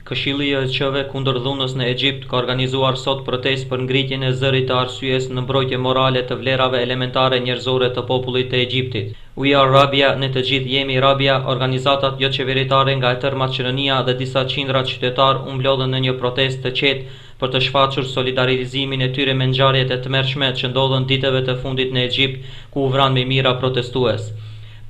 Këshilli i OE kundër dhunës në Egjipt ka organizuar sot protestë për ngritjen e zërit të arsyes në mbrojtje morale të vlerave elementare njerëzore të popullit të Egjiptit. We are Rabia, ne të gjithë jemi Rabia, organizatat jo qeveritare nga e tërë Maqedonia dhe disa qindra qytetar u mblodhën në një protestë të qetë për të shfaqur solidarizimin e tyre me ngjarjet e tmerrshme që ndodhen ditëve të fundit në Egjipt, ku u vran me mijëra protestues.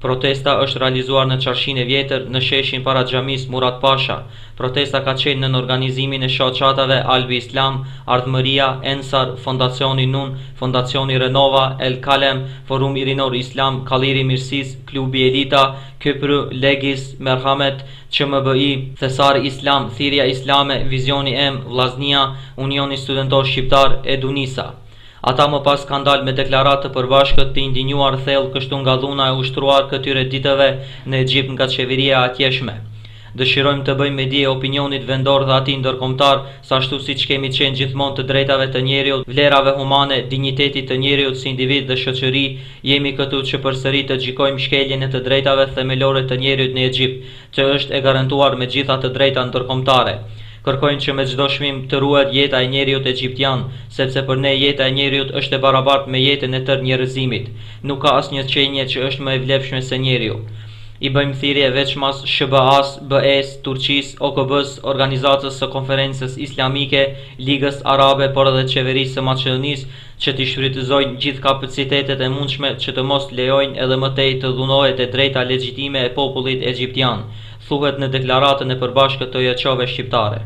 Protesta është realizuar në Qarshinë e Vjetër, në sheshin para xhamisë Murat Pasha. Protesta ka qenë në organizimin e shoqatave Albi Islam, Ardhmëria, Ensar, Fondacioni Nun, Fondacioni Renova, El Kalem, Forum Irinor Islam, Kalliri Mirësis, Klubi Elita, Kypru, Legis, Merhamet, QMBI, Thesar Islam, Thirrja Islame, Vizioni M, Vllaznia, Unioni Studentor Shqiptar, Edunisa. Ata më pas kanë dalë me deklaratë të përbashkët të indinjuar thellë kështu nga dhuna e ushtruar këtyre ditëve në Egjipt nga qeveria atjeshme. Dëshirojmë të bëjmë me dije opinionit vendor dhe atij ndërkombëtar, sa ashtu siç kemi qenë gjithmonë të drejtave të njeriut, vlerave humane, dinjitetit të njeriut si individ dhe shoqëri, jemi këtu që përsëri të gjykojmë shkeljen e të drejtave themelore të njeriut në Egjipt, që është e garantuar me gjitha të drejta ndërkombëtare. Kërkojnë që me çdo çmim të ruhet jeta e njeriut egjiptian, sepse për ne jeta e njeriut është e barabartë me jetën e tërë njerëzimit. Nuk ka asnjë qenie që është më e vlefshme se njeriu. I bëjmë thirrje veçmas SHBA-s, BE-s, Turqisë, OKB-s, Organizatës së Konferencës Islamike, Ligës Arabe, por edhe qeverisë së Maqedonisë që t'i shfrytëzojnë gjithë kapacitetet e mundshme që të mos lejojnë edhe më tej të dhunohet e drejta legjitime e popullit egjiptian, thuhet në deklaratën e përbashkët të OE shqiptare.